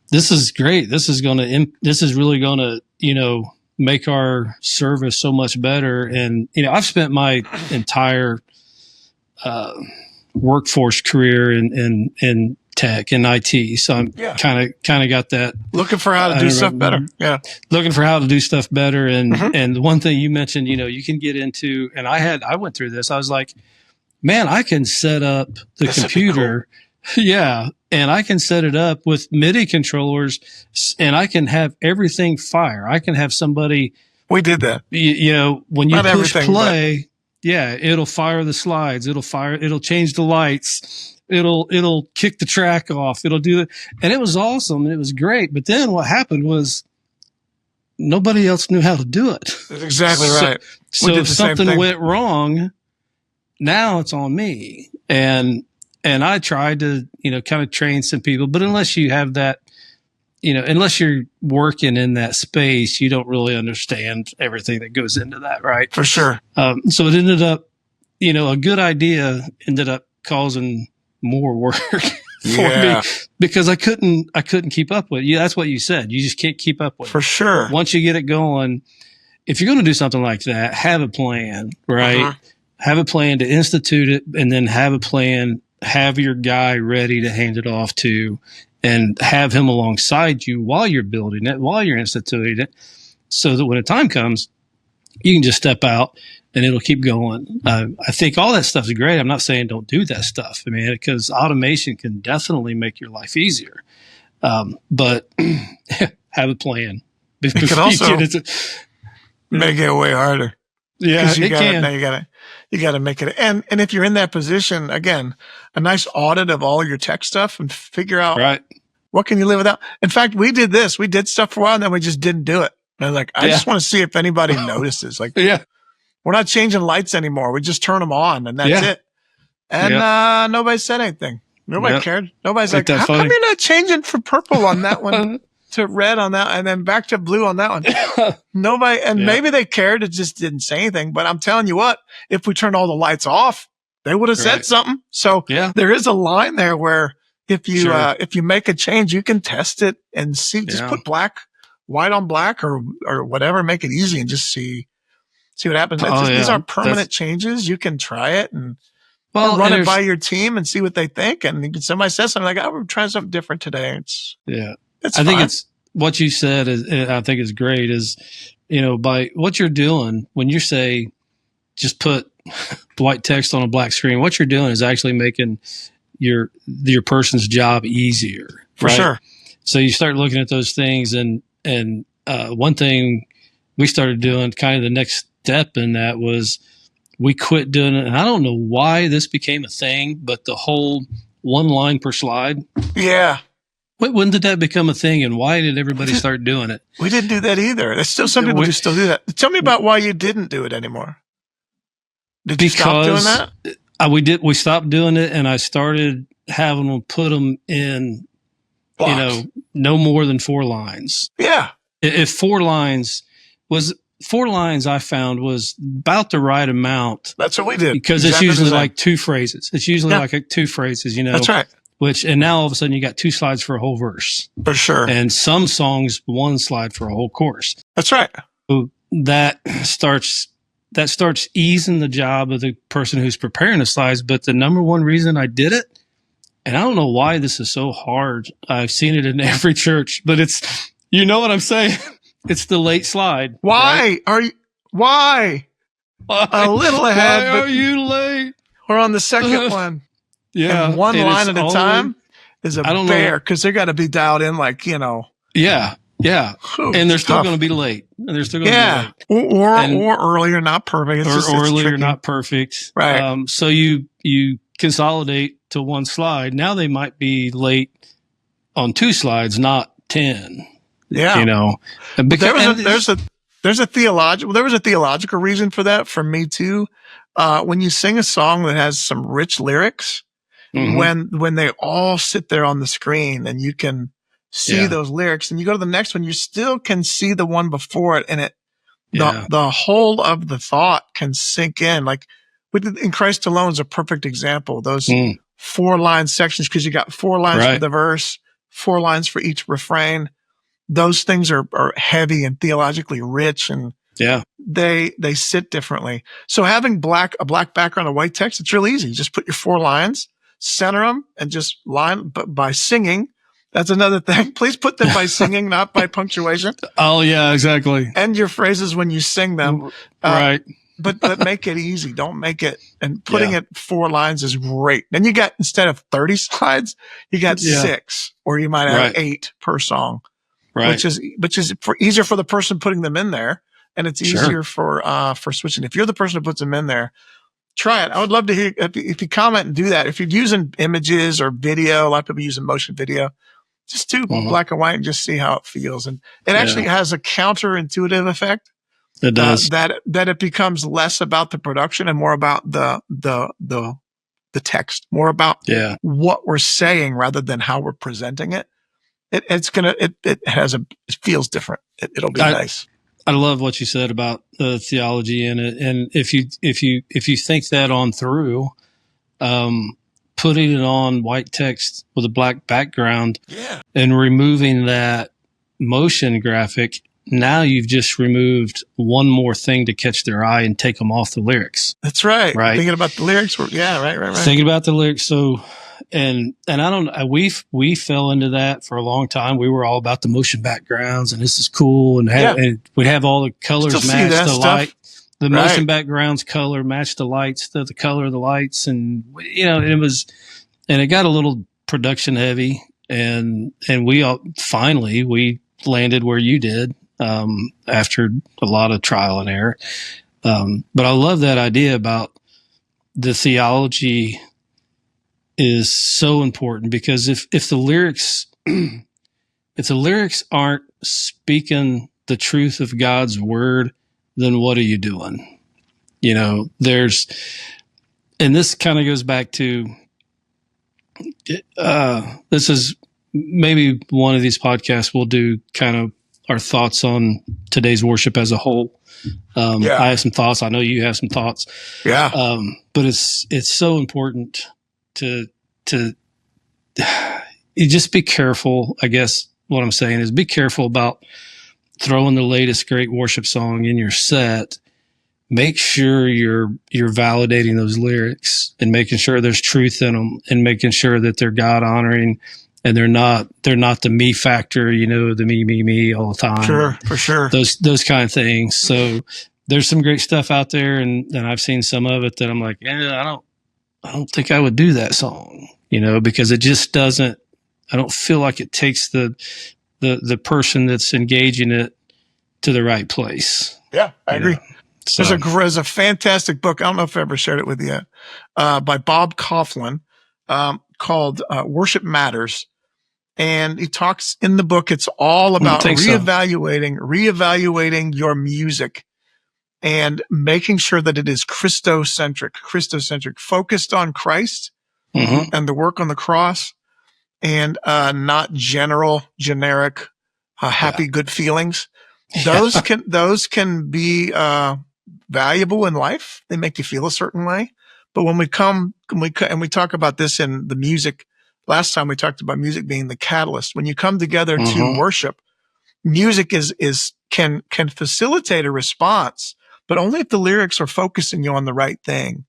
this is great. This is really going to, make our service so much better. And, I've spent my entire, workforce career in tech and IT. So I'm kind of got that. Looking for how to do stuff better. Yeah. Looking for how to do stuff better. And, and the one thing you mentioned, you can get into, and I went through this. I was like, man, I can set up the computer. Cool. Yeah. And I can set it up with MIDI controllers, and I can have everything fire. I can have somebody. We did that. When you push play, it'll fire the slides. It'll change the lights. It'll kick the track off. It'll do it. And it was awesome. It was great. But then what happened was nobody else knew how to do it. That's exactly right. So if something went wrong, now it's on me. And I tried to, kind of train some people, but unless you have that, unless you're working in that space, you don't really understand everything that goes into that. Right. For sure. So it ended up, a good idea ended up causing more work for me because I couldn't keep up with it. Yeah. That's what you said. You just can't keep up with it. For sure. Once you get it going, if you're going to do something like that, have a plan, right? Have a plan to institute it, and then have a plan have your guy ready to hand it off to, and have him alongside you while you're building it, while you're instituting it, so that when the time comes, you can just step out and it'll keep going. I think all that stuff is great. I'm not saying don't do that stuff. I mean, because automation can definitely make your life easier. But have a plan. It can also make it way harder. Yeah, it can. You gotta make it. And if you're in that position, again, a nice audit of all your tech stuff and figure out what can you live without. In fact, we did this. We did stuff for a while and then we just didn't do it. And I was like, I just want to see if anybody notices. Like, we're not changing lights anymore. We just turn them on and that's it. And nobody said anything. Nobody cared. Nobody's like, how come you're not changing from purple on that one to red on that and then back to blue on that one? Nobody, and maybe they cared. It just didn't say anything. But I'm telling you what, if we turned all the lights off, they would have said something. So there is a line there where if you make a change, you can test it and see, just put white on black or whatever, make it easy and just see what happens. These aren't permanent changes. You can try it and run it by your team and see what they think. And somebody says something like, we're trying something different today. I think it's what you said I think is great is, by what you're doing when you say, just put white text on a black screen, what you're doing is actually making your person's job easier. For sure. So you start looking at those things and one thing we started doing, kind of the next step in that, was we quit doing it. And I don't know why this became a thing, but the whole one line per slide. Yeah. When did that become a thing, and why did everybody start doing it? We didn't do that either. There's still some people who still do that. Tell me about why you didn't do it anymore. Did you stop doing that? We stopped doing it, and I started having them put them in, blocks. No more than 4 lines. Yeah. If 4 lines I found was about the right amount. That's what we did. Because it's usually like 2 phrases. It's usually like 2 phrases, That's right. And now all of a sudden you got 2 slides for a whole verse. For sure. And some songs, 1 slide for a whole chorus. That's right. So that starts easing the job of the person who's preparing the slides. But the number one reason I did it, and I don't know why this is so hard. I've seen it in every church, but it's, you know what I'm saying? It's the late slide. Why are you? Why? A little ahead. Why are you late? We're on the second one. Yeah. And one line at a time is a bear, because they got to be dialed in like, Yeah. Yeah. And they're still going to be late. And they're still going to be late. Or earlier, not perfect. It's earlier, not perfect. Right. So you consolidate to 1 slide. Now they might be late on 2 slides, not 10. Yeah. Because there was a theological reason for that for me too. When you sing a song that has some rich lyrics, when they all sit there on the screen and you can see those lyrics, and you go to the next one, you still can see the one before it, and the whole of the thought can sink in. Like in Christ Alone is a perfect example. Those 4-line sections, because you got 4 lines for the verse, 4 lines for each refrain. Those things are heavy and theologically rich, and they sit differently. So having a black background of white text, it's real easy. Just put your 4 lines, center them, and just line. But by singing, that's another thing. Please put them by singing, not by punctuation. Oh yeah, exactly. End your phrases when you sing them. Right. But make it easy. Don't make it. And putting it 4 lines is great. Then you got, instead of 30 slides, you got 6, or you might have 8 per song. Right. Which is easier for the person putting them in there, and it's easier for switching. If you're the person who puts them in there, try it. I would love to hear if you comment and do that. If you're using images or video, a lot of people use motion video, just do black and white and just see how it feels. And it actually has a counterintuitive effect. It does. That it becomes less about the production and more about the text, more about what we're saying rather than how we're presenting it. It feels different. It'll be nice. I love what you said about the theology in it. And if you think that on through, putting it on white text with a black background and removing that motion graphic now you've just removed one more thing to catch their eye and take them off the lyrics. That's right. Right. Thinking about the lyrics. Right. Thinking about the lyrics. So, and I don't, we fell into that for a long time. We were all about the motion backgrounds and this is cool. And, and we'd have all the colors match the light. The motion backgrounds color match the lights, the color of the lights. And, it got a little production heavy. And we landed where you did, after a lot of trial and error. But I love that idea about the theology is so important, because if the lyrics, aren't speaking the truth of God's word, then what are you doing? And this kind of goes back to, this is maybe one of these podcasts we'll do kind of our thoughts on today's worship as a whole. I have some thoughts. I know you have some thoughts. Yeah. But it's so important to you just be careful. I guess what I'm saying is be careful about throwing the latest great worship song in your set. Make sure you're validating those lyrics and making sure there's truth in them, and making sure that they're God honoring, and they're not the me factor, the me all the time. Sure, for sure. Those kind of things. So there's some great stuff out there, and I've seen some of it that I'm like, I don't think I would do that song, because it just doesn't. I don't feel like it takes the person that's engaging it to the right place. Yeah, I agree. So. There's a fantastic book. I don't know if I ever shared it with you, by Bob Kauflin, called Worship Matters. And he talks in the book, it's all about reevaluating your music and making sure that it is Christocentric, focused on Christ and the work on the cross, and not generic, happy, good feelings. Those can be valuable in life. They make you feel a certain way. But when we talk about this in the music, last time we talked about music being the catalyst. When you come together to worship, music can facilitate a response, but only if the lyrics are focusing you on the right thing.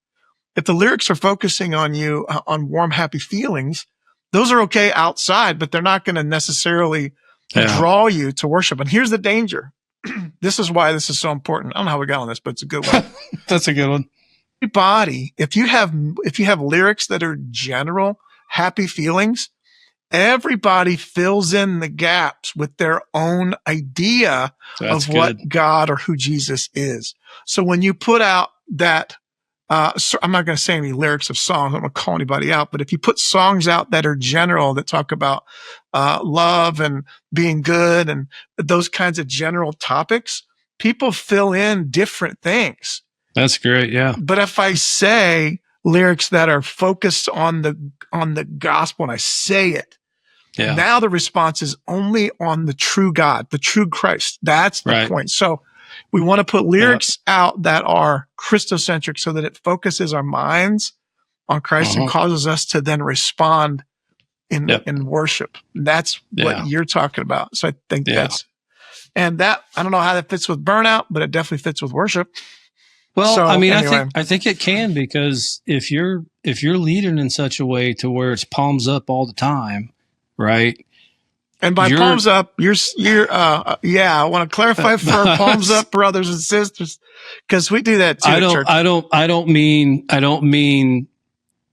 If the lyrics are focusing on you on warm, happy feelings, those are okay outside, but they're not going to necessarily draw you to worship. And here's the danger. This is why this is so important. I don't know how we got on this, but it's a good one. That's a good one. Everybody, if you have lyrics that are general, happy feelings, everybody fills in the gaps with their own idea of what God or who Jesus is. So when you put out that, so I'm not going to say any lyrics of songs. I'm not going to call anybody out, but if you put songs out that are general, that talk about love and being good and those kinds of general topics, people fill in different things. That's great. Yeah. But if I say lyrics that are focused on the gospel and I say it, now the response is only on the true God, the true Christ. That's the point. So we want to put lyrics out that are Christocentric so that it focuses our minds on Christ and causes us to then respond in worship. That's what you're talking about. So I think I don't know how that fits with Burnout, but it definitely fits with worship. Well, so, I think it can, because if you're leading in such a way to where it's palms up all the time, right? And by palms up, I want to clarify for our palms up brothers and sisters, because we do that too. I don't mean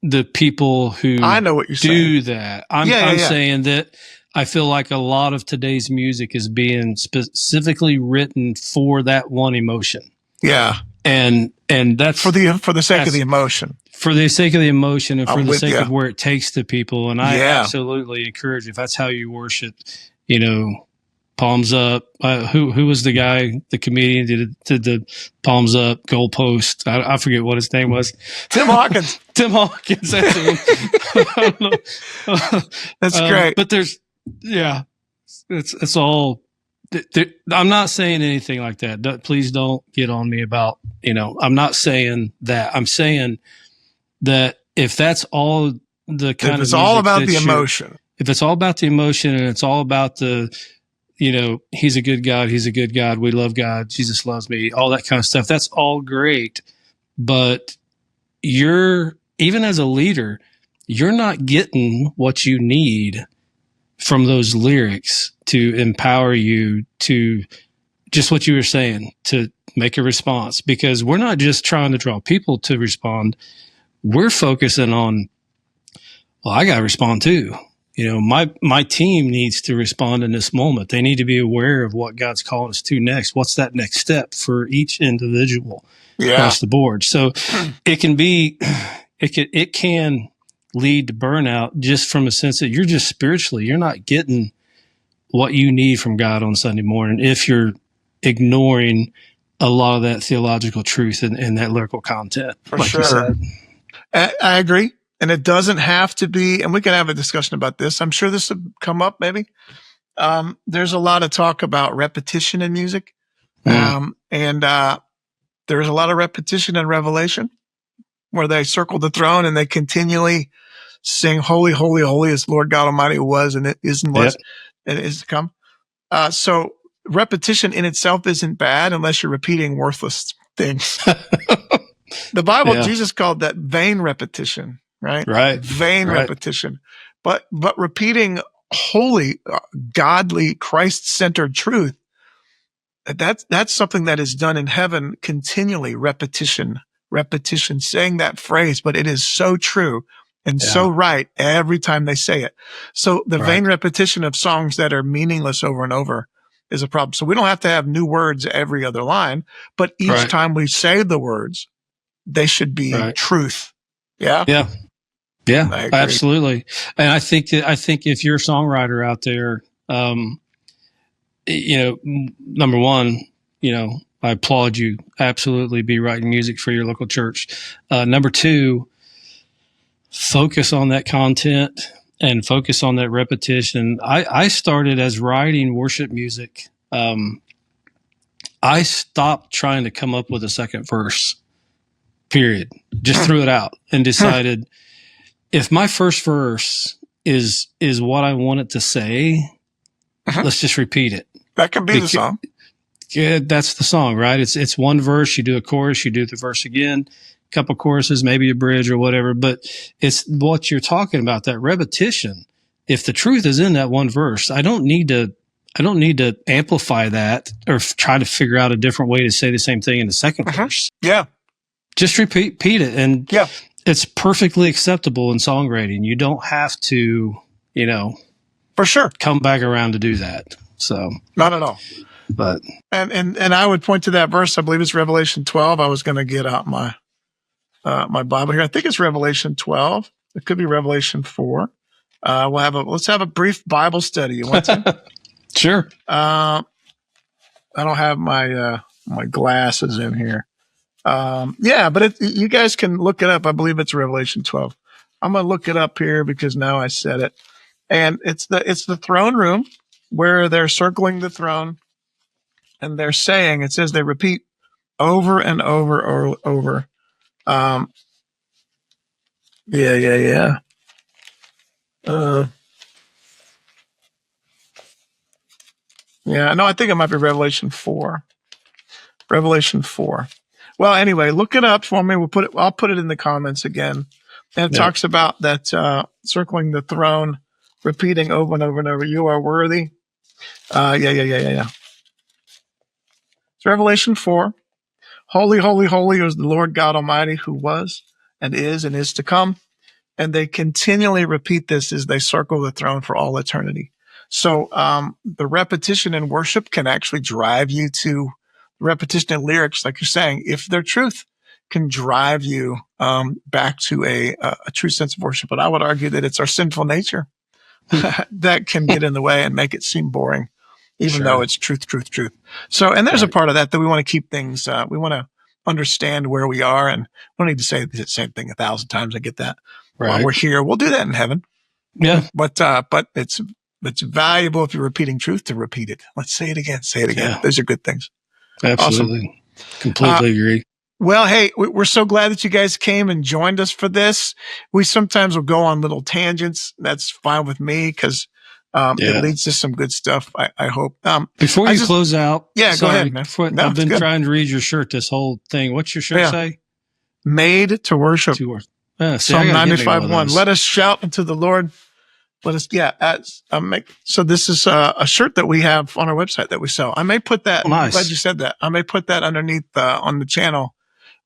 the people who I know what you're do saying. That. I'm saying that I feel like a lot of today's music is being specifically written for that one emotion. Yeah. And that's for the sake of the emotion. For the sake of the emotion and for the sake of where it takes to people. And I absolutely encourage, if that's how you worship, palms up. Who was the guy, the comedian did the palms up goalpost? I forget what his name was. Tim Hawkins. Tim Hawkins. That's him. I don't know. That's great. But it's all. I'm not saying anything like that. Please don't get on me about, I'm not saying that. I'm saying that if that's all the kind of, if it's all about the emotion, if it's all about the emotion and it's all about the, he's a good God. He's a good God. We love God. Jesus loves me. All that kind of stuff. That's all great. But even as a leader, you're not getting what you need from those lyrics to empower you to just what you were saying, to make a response, because we're not just trying to draw people to respond. We're focusing on, well, I got to respond too. My team needs to respond in this moment. They need to be aware of what God's calling us to next. What's that next step for each individual across the board? So it can lead to burnout just from a sense that you're just spiritually, you're not getting what you need from God on Sunday morning if you're ignoring a lot of that theological truth and that lyrical content. For sure. You said. I agree. And it doesn't have to be, and we can have a discussion about this. I'm sure this will come up maybe. There's a lot of talk about repetition in music. And there's a lot of repetition in Revelation where they circle the throne and they continually sing, holy, holy, holy is Lord God Almighty who was and it is and was and is to come. So repetition in itself isn't bad unless you're repeating worthless things. The Bible, Jesus called that vain repetition, right? Right. Vain repetition. But repeating holy, godly, Christ-centered truth, that's something that is done in heaven continually, repetition, saying that phrase, but it is so true and so right every time they say it. So the vain repetition of songs that are meaningless over and over is a problem. So we don't have to have new words every other line, but each time we say the words, they should be truth. Yeah. Yeah. Yeah, absolutely. And I think if you're a songwriter out there, number one, I applaud you. Absolutely be writing music for your local church. Number two, focus on that content and focus on that repetition. I started as writing worship music. I stopped trying to come up with a second verse, period. Just threw it out and decided if my first verse is what I want it to say, let's just repeat it. That can be the song. Yeah, that's the song, right? It's one verse, you do a chorus, you do the verse again, a couple choruses, maybe a bridge or whatever, but it's what you're talking about, that repetition. If the truth is in that one verse, I don't need to amplify that or try to figure out a different way to say the same thing in the second verse. Yeah. Just repeat it. And it's perfectly acceptable in songwriting. You don't have to, for sure, come back around to do that. So not at all. But and I would point to that verse. I believe it's Revelation 12. I was going to get out my my Bible here. I think it's Revelation 12. It could be Revelation 4. Let's have a brief Bible study. You want to? Sure. I don't have my my glasses in here. But you guys can look it up. I believe it's Revelation 12. I'm going to look it up here because now I said it. And it's the throne room where they're circling the throne and they're saying, it says they repeat over and over or over. Yeah. No, I think it might be Revelation 4. Revelation 4. Well, anyway, look it up for me. I'll put it in the comments again. And it talks about that circling the throne, repeating over and over and over, you are worthy. Yeah. It's Revelation 4. Holy, holy, holy is the Lord God Almighty who was and is to come. And they continually repeat this as they circle the throne for all eternity. So the repetition in worship can actually drive you to repetition in lyrics, like you're saying, if their truth can drive you back to a true sense of worship. But I would argue that it's our sinful nature that can get in the way and make it seem boring, even though it's truth. So, and there's a part of that we want to keep things, we want to understand where we are, and we don't need to say the same thing 1,000 times. I get that. While we're here, we'll do that in heaven. Yeah. But it's valuable if you're repeating truth to repeat it. Let's say it again. Yeah. Those are good things. Absolutely. Awesome. Completely agree. Well, hey, we're so glad that you guys came and joined us for this. We sometimes will go on little tangents. That's fine with me because It leads to some good stuff. I hope. Before you close out, go ahead, man. I've been trying to read your shirt this whole thing. What's your shirt say? Made to worship. Psalm 95:1. Let us shout unto the Lord. Let us, so this is a shirt that we have on our website that we sell. I may put that. Nice. I'm glad you said that. I may put that underneath on the channel.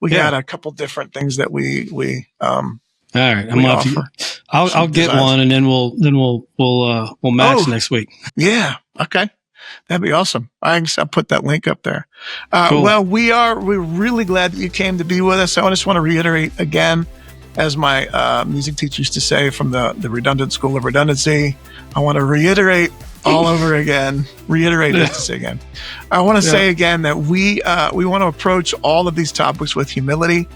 We got a couple different things that we all right. I'll get one, and then we'll match next week. Yeah. Okay. That'd be awesome. I'll put that link up there. Cool. Well, we're really glad that you came to be with us. I just want to reiterate again, as my music teacher used to say from the Redundant School of Redundancy, I want to reiterate all over again. I want to say again that we want to approach all of these topics with humility,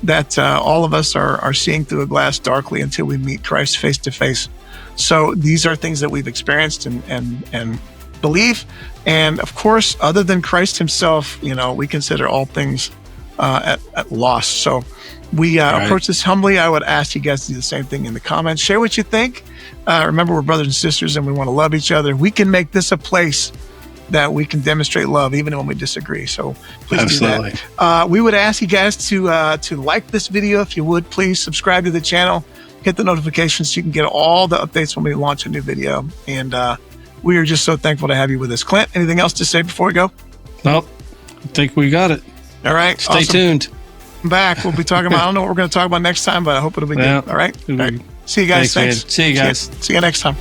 that all of us are seeing through a glass darkly until we meet Christ face to face. So these are things that we've experienced and believe. And of course, other than Christ himself, we consider all things at loss. So we approach this humbly. I would ask you guys to do the same thing in the comments. Share what you think. Remember, we're brothers and sisters, and we want to love each other. We can make this a place that we can demonstrate love, even when we disagree. So please do that. We would ask you guys to like this video. If you would, please subscribe to the channel, hit the notifications so you can get all the updates when we launch a new video. And we are just so thankful to have you with us. Clint, anything else to say before we go? Nope. I think we got it. All right. Stay tuned. Back. We'll be talking about, I don't know what we're going to talk about next time, but I hope it'll be good. All right. See you guys. Thanks. See you guys. See you next time.